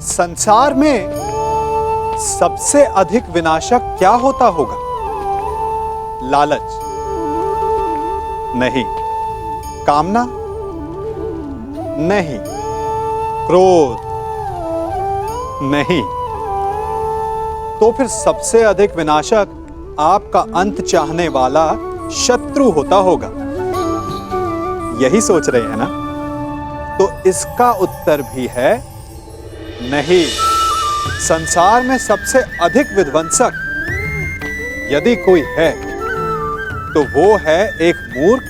संसार में सबसे अधिक विनाशक क्या होता होगा? लालच नहीं, कामना नहीं, क्रोध नहीं, तो फिर सबसे अधिक विनाशक आपका अंत चाहने वाला शत्रु होता होगा। यही सोच रहे हैं ना? तो इसका उत्तर भी है नहीं। संसार में सबसे अधिक विध्वंसक यदि कोई है तो वो है एक मूर्ख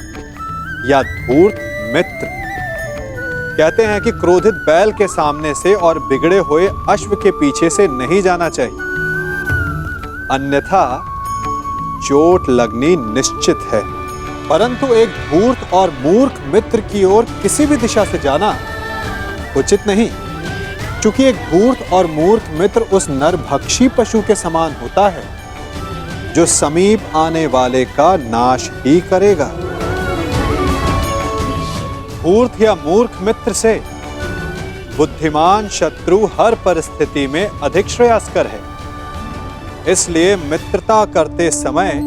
या धूर्त मित्र। कहते हैं कि क्रोधित बैल के सामने से और बिगड़े हुए अश्व के पीछे से नहीं जाना चाहिए, अन्यथा चोट लगनी निश्चित है। परंतु एक धूर्त और मूर्ख मित्र की ओर किसी भी दिशा से जाना उचित नहीं, क्योंकि एक धूर्त और मूर्ख मित्र उस नरभक्षी पशु के समान होता है जो समीप आने वाले का नाश ही करेगा। धूर्त या मूर्ख मित्र से बुद्धिमान शत्रु हर परिस्थिति में अधिक श्रेयस्कर है। इसलिए मित्रता करते समय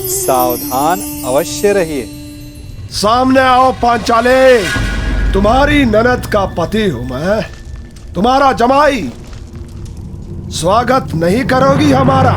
सावधान अवश्य रहिए। सामने आओ पांचाले, तुम्हारी ननद का पति हूं मैं, तुम्हारा जमाई। स्वागत नहीं करोगी हमारा?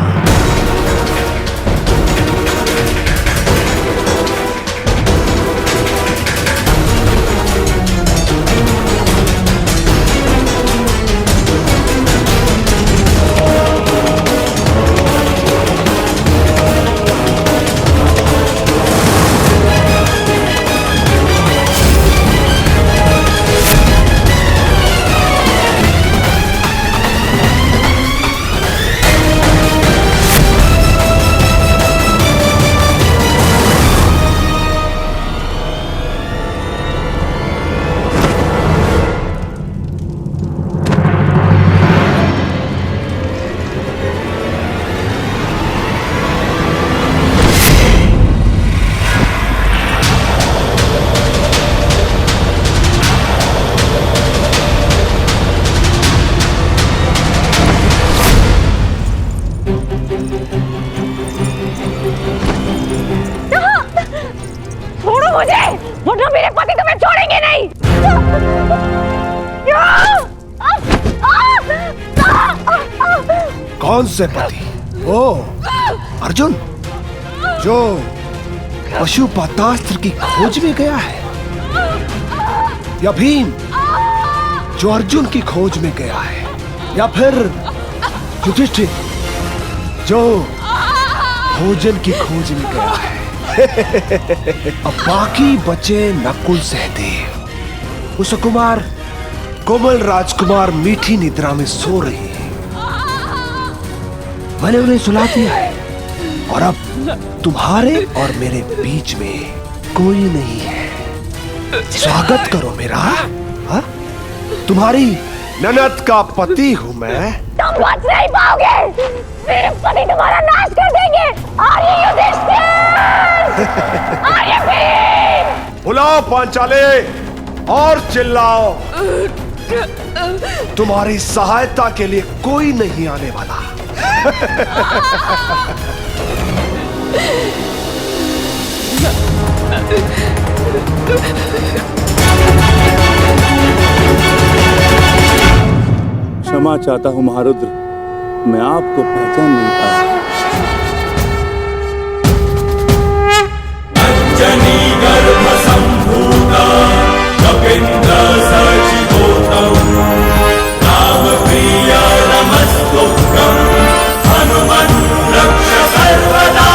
वरना मेरे पति तुम्हें छोड़ेंगे नहीं। कौन से पति? ओ अर्जुन, जो पशुपतास्त्र की खोज में गया है, या भीम जो अर्जुन की खोज में गया है, या फिर युधिष्ठिर जो भोजन की खोज में गया है। अब बाकी बचे नकुल सहदेव, कुसुकुमार, कोमल राजकुमार मीठी निद्रा में सो रही है। मैंने उन्हें सुला दिया है और अब तुम्हारे और मेरे बीच में कोई नहीं है। स्वागत करो मेरा। हा? तुम्हारी ननद का पति हूं मैं। तुम बच नहीं पाओगे, मेरे पति तुम्हारा नाश कर देंगे। आर्य युधिष्ठिर, आर्य भीम। बुलाओ पांचाले और चिल्लाओ। तुम्हारी सहायता के लिए कोई नहीं आने वाला। क्षमा चाहता हूं महारुद्र, मैं आपको पहचान नहीं पाया। अंजनी गर्भ संभूता कपिंद्र सचिवोतम राम प्रिय नमस्तुभ्यं हनुमन् रक्ष सर्वदा।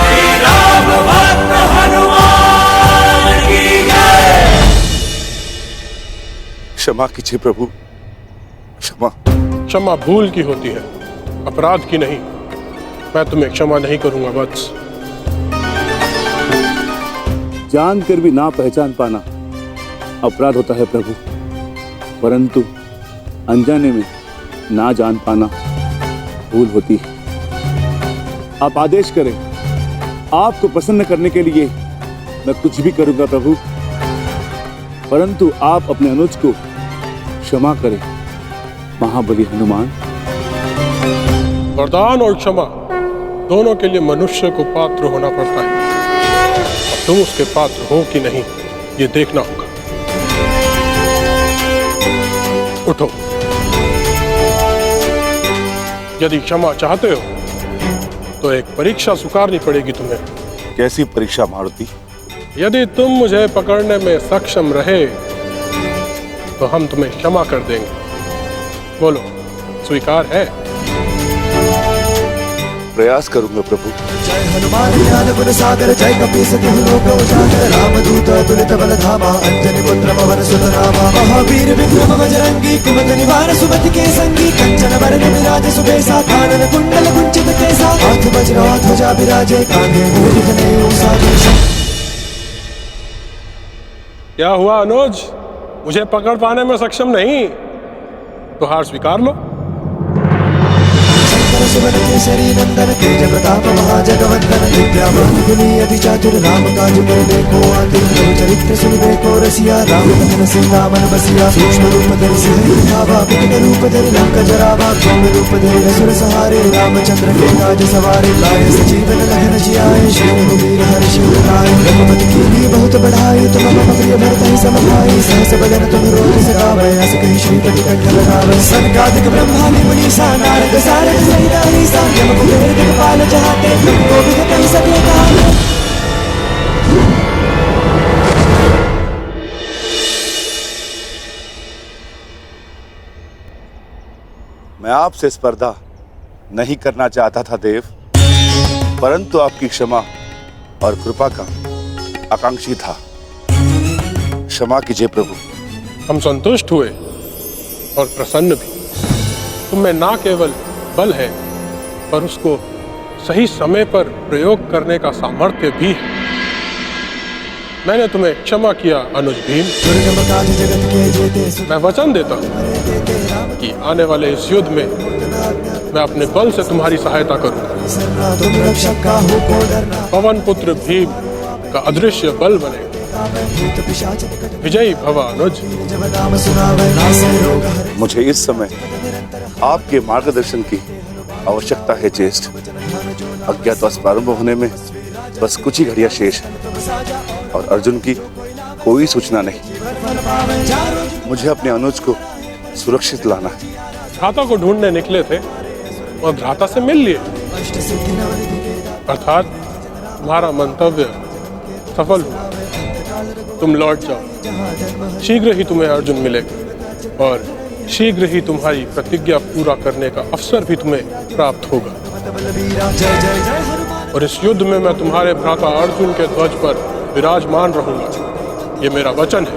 श्री राम भक्त हनुमान की जय। क्षमा कीजिए प्रभु, क्षमा। क्षमा भूल की होती है, अपराध की नहीं। मैं तुम्हें क्षमा नहीं करूंगा वत्स। जानकर भी ना पहचान पाना अपराध होता है प्रभु, परंतु अनजाने में ना जान पाना भूल होती है। आप आदेश करें, आपको प्रसन्न करने के लिए मैं कुछ भी करूंगा प्रभु, परंतु आप अपने अनुज को क्षमा करे महाबली हनुमान। वरदान और क्षमा दोनों के लिए मनुष्य को पात्र होना पड़ता है। अब तुम उसके पात्र हो कि नहीं, ये देखना होगा। उठो। यदि क्षमा चाहते हो तो एक परीक्षा स्वीकारनी पड़ेगी तुम्हें। कैसी परीक्षा मारुति? यदि तुम मुझे पकड़ने में सक्षम रहे तो हम तुम्हें क्षमा कर देंगे। बोलो, स्वीकार है? प्रयास करूंगा प्रभु। जय हनुमान ज्ञान गुण सागर, जय कपीस तिहु लोक उजागर, रामदूत अतुलित बल धामा, अंजनी पुत्र पवन सुत नामा, महावीर विक्रम बजरंगी, कुमति निवार सुमति के संगी, कंचन वरण विराज सुबेसा, कानन कुंडल कुंचित केसा, हाथ वज्र ध्वजा विराजे, कांधे मूढ़ जनेऊ साजे। क्या हुआ अनुज, मुझे पकड़ पाने में सक्षम नहीं? तो हार स्वीकार लो। सुमन केसरी नंदन, तेज प्रताप महाजगवंदन, विद्यावान गुणी अति चातुर, राम काज कर देखो आतुर, प्रभु चरित्र सुनिबे को रसिया, राम भजन सिंहावन बसिया, सूक्ष्म रूप धरि सिंह दिखावा, विकट रूप धरि लंक जरावा, सौम्य रूप धरि असुर सहारे, रामचंद्र के काज सवारे, लाए सजीवन लखन जियाए, श्री रघुवीर हर्षि उर लाए, रघुपति कीन्ही बहुत बढ़ाई, तुम मम प्रिय भरत ही सम भाई, सहस बदन तुम रोज सगावै, अस कहि श्रीपति कंठ लगावै, सनकादिक ब्रह्मादि मुनीसा, नारद सारद सहित हरीसा, यम कुबेर दिक्पाल जहाते, तुम को भी कहि सके कहाते। मैं आपसे स्पर्धा नहीं करना चाहता था देव, परंतु आपकी क्षमा और कृपा का आकांक्षी था। क्षमा कीजिए प्रभु। हम संतुष्ट हुए और प्रसन्न भी। तुम में ना केवल बल है पर उसको सही समय पर प्रयोग करने का सामर्थ्य भी है। मैंने तुम्हें क्षमा किया अनुज भीम। मैं वचन देता हूँ कि आने वाले इस युद्ध में मैं अपने बल से तुम्हारी सहायता करूंगा। पवन पुत्र भीम का अदृश्य बल बने। विजयी भव अनुज। मुझे इस समय आपके मार्गदर्शन की आवश्यकता है ज्येष्ठ। अज्ञातवास प्रारंभ होने में बस कुछ ही घड़ियां शेष है और अर्जुन की कोई सूचना नहीं। मुझे अपने अनुज को सुरक्षित लाना है। भ्राता को ढूंढने निकले थे और भ्राता से मिल लिए, अर्थात तुम्हारा मंतव्य सफल हुआ। तुम लौट जाओ, शीघ्र ही तुम्हें अर्जुन मिलेगा और शीघ्र ही तुम्हारी प्रतिज्ञा पूरा करने का अवसर भी तुम्हें प्राप्त होगा। और इस युद्ध में मैं तुम्हारे भ्राता अर्जुन के ध्वज पर विराजमान रहूंगा, ये मेरा वचन है।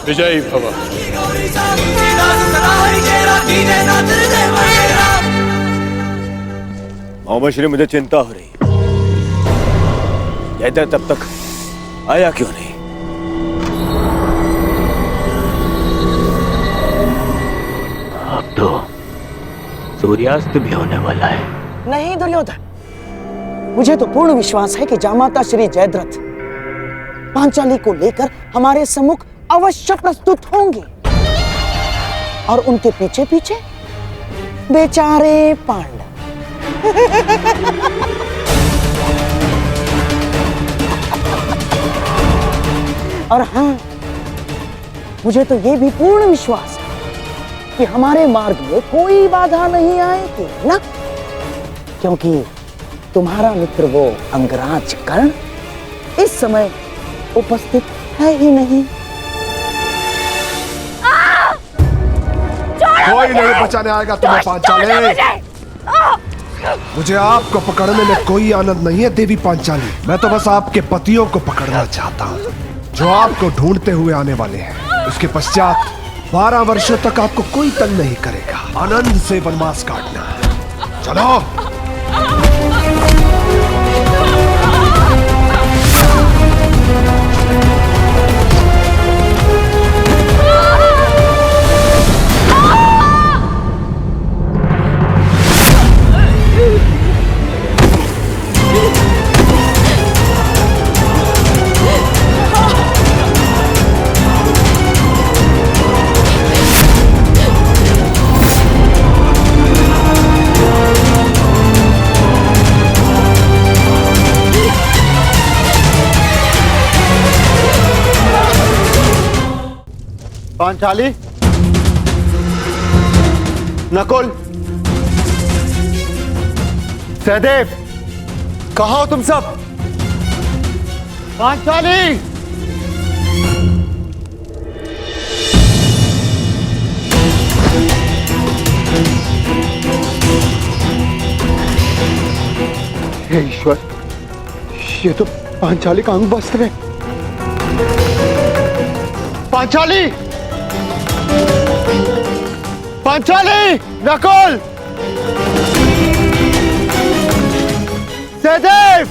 विजयी भव। मोहम्मद श्री, मुझे चिंता हो रही। जयद्रथ तब तक आया क्यों नहीं? अब तो सूर्यास्त भी होने वाला है। नहीं दुर्योधन, मुझे तो पूर्ण विश्वास है कि जामाता श्री जयद्रथ पांचाली को लेकर हमारे सम्मुख अवश्य प्रस्तुत होंगे और उनके पीछे पीछे बेचारे पांडव। और हाँ, मुझे तो ये भी पूर्ण विश्वास है कि हमारे मार्ग में कोई बाधा नहीं आएगी ना, क्योंकि तुम्हारा मित्र वो अंगराज कर्ण इस समय उपस्थित है ही नहीं। कोई नहीं बचाने आएगा तुम्हें पांचाली। मुझे आपको पकड़ने में कोई आनंद नहीं है देवी पांचाली। मैं तो बस आपके पतियों को पकड़ना चाहता हूँ जो आपको ढूंढते हुए आने वाले हैं। उसके पश्चात 12 वर्षों तक आपको कोई तंग नहीं करेगा। आनंद से वनवास काटना। चलो। पांचाली, नकुल, सहदेव, कहाँ हो तुम सब? पांचाली! हे ईश्वर, ये तो पांचाली का अंग वस्त्र है। पांचाली! पांचाली! नकुल! सहदेव!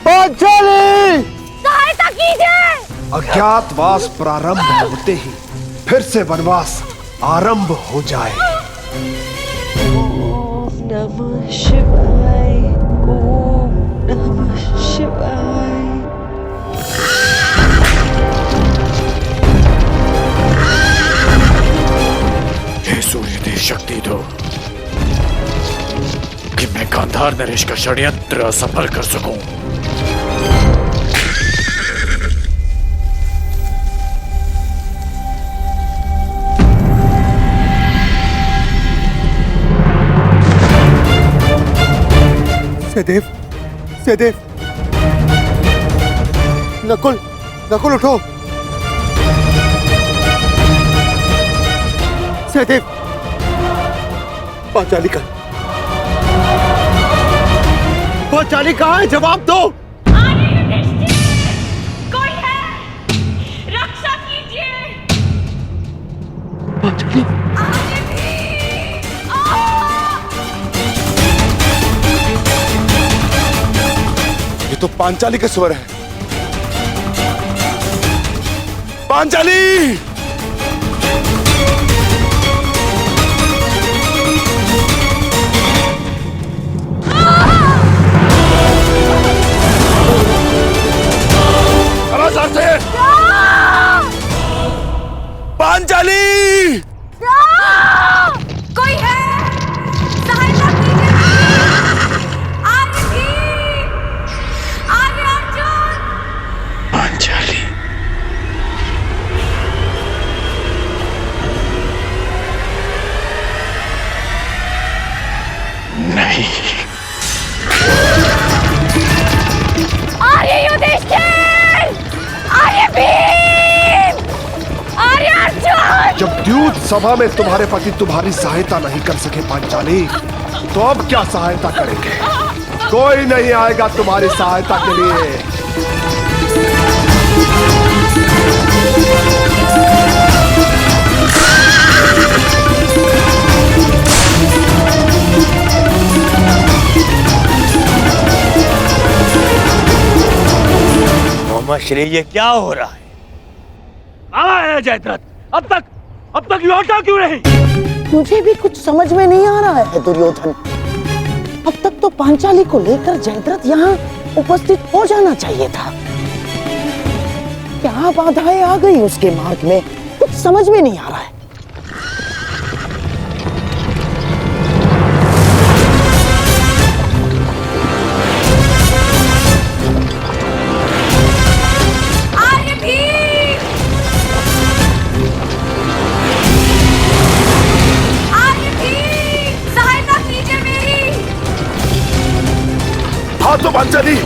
पांचाली! सहायता कीजिए। अज्ञातवास प्रारंभ होते ही फिर से वनवास आरंभ हो जाए। ओम नमः शिवाय, ओम नमः शिवाय। हे सूर्यदेव, शक्ति दो कि मैं गांधार नरेश का षड्यंत्र असफल कर सकूं। सहदेव, सहदेव, नकुल, नकुल उठो। सहदेव, पांचाली कहाँ है? जवाब दो। कोई है? रक्षा कीजिए। पांचाली, ये तो पांचाली के स्वर है। पांचाली! पांचाली! कोई है? सहायता कीजिए। आर्य अर्जुन! पांचाली, नहीं। आर्य युधिष्ठिर! आर्य भीम! आर्य अर्जुन! जब द्यूत सभा में तुम्हारे पति तुम्हारी सहायता नहीं कर सके पांचाली, तो अब क्या सहायता करेंगे? कोई नहीं आएगा तुम्हारी सहायता के लिए। मोहम्मद श्री, ये क्या हो रहा है? कहाँ है जयद्रथ? अब तक लौटा क्यों नहीं? मुझे भी कुछ समझ में नहीं आ रहा है दुर्योधन। अब तक तो पांचाली को लेकर जयद्रथ यहाँ उपस्थित हो जाना चाहिए था। क्या बाधाएं आ गई उसके मार्ग में, कुछ समझ में नहीं आ रहा है। आर्य भीम! आर्य भीम! सहायता कीजिए मेरी। हाँ तो पांचाली,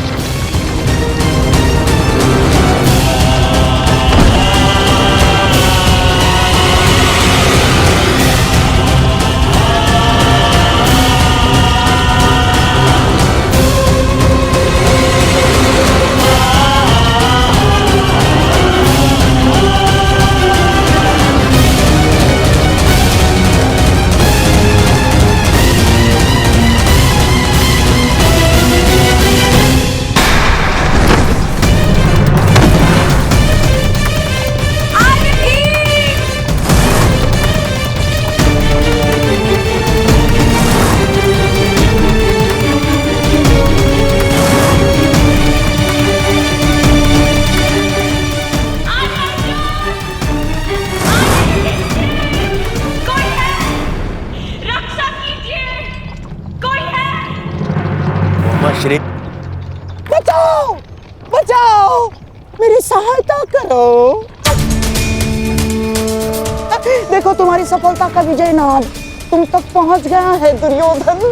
देखो तुम्हारी सफलता का विजय नाद तुम तक पहुंच गया है दुर्योधन।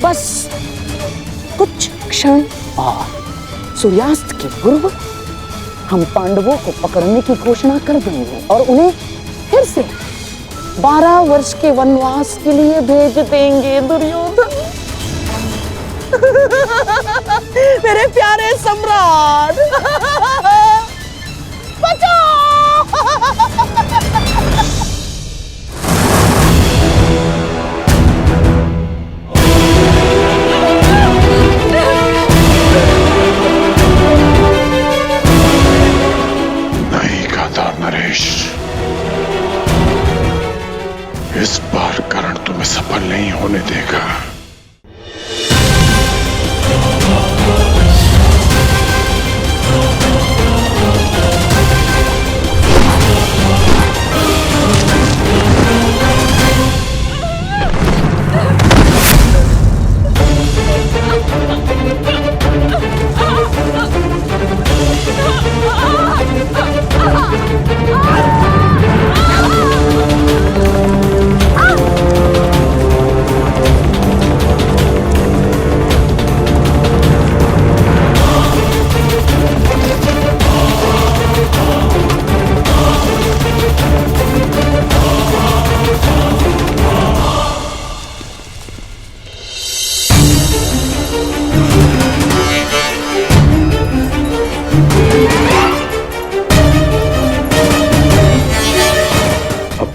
बस कुछ क्षण और सूर्यास्त के पूर्व हम पांडवों को पकड़ने की घोषणा कर देंगे और उन्हें फिर से 12 वर्ष के वनवास के लिए भेज देंगे दुर्योधन। मेरे प्यारे सम्राट बचाओ। नहीं गांधार नरेश, इस बार कर्ण तुम्हें सफल नहीं होने देगा।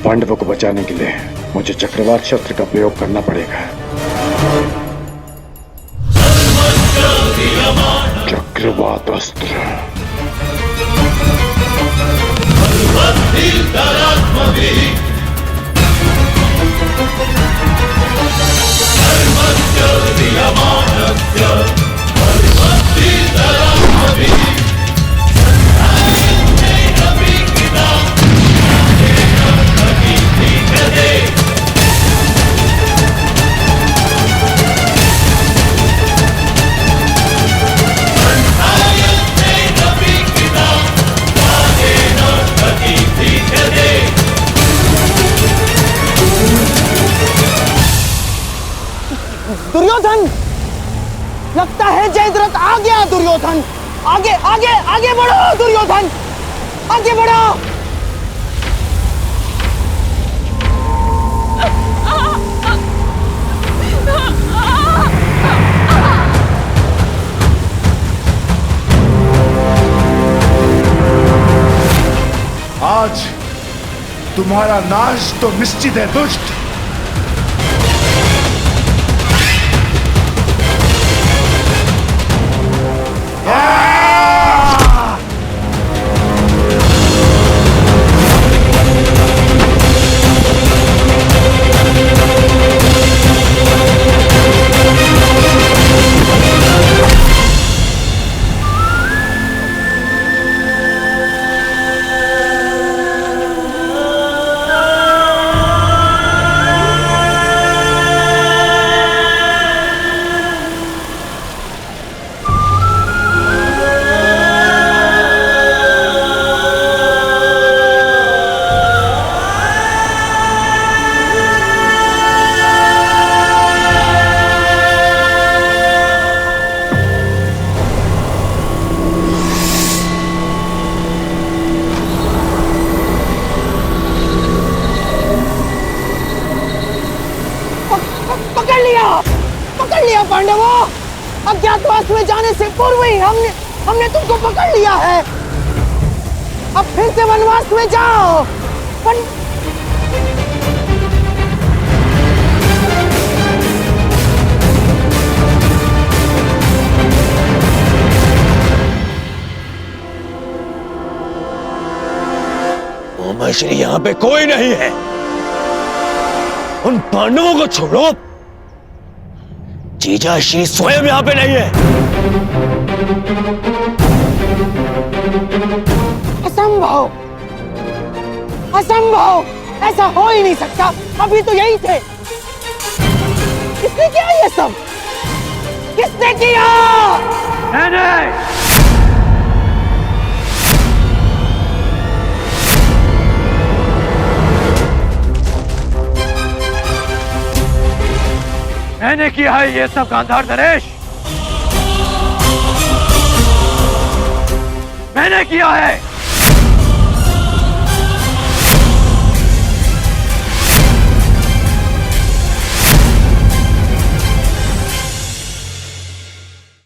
पांडवों को बचाने के लिए मुझे चक्रवात शस्त्र का प्रयोग करना पड़ेगा। चक्रवात अस्त्र। दुर्योधन, लगता है जयद्रथ आ गया। दुर्योधन आगे आगे आगे बढ़ो। दुर्योधन आगे बढ़ो। आज तुम्हारा नाश तो निश्चित है दुष्ट। पकड़ लिया पांडवों। अज्ञातवास में जाने से पूर्व ही हमने तुमको पकड़ लिया है। अब फिर से वनवास में जाओ। श्री यहाँ पे कोई नहीं है। उन पांडवों को छोड़ो, जीजा श्री स्वयं यहाँ पे नहीं है। असंभव, असंभव, ऐसा हो ही नहीं सकता। अभी तो यही थे। किसने किया ये सब? किसने किया? नहीं। मैंने किया है ये सब गांधार नरेश, मैंने किया है।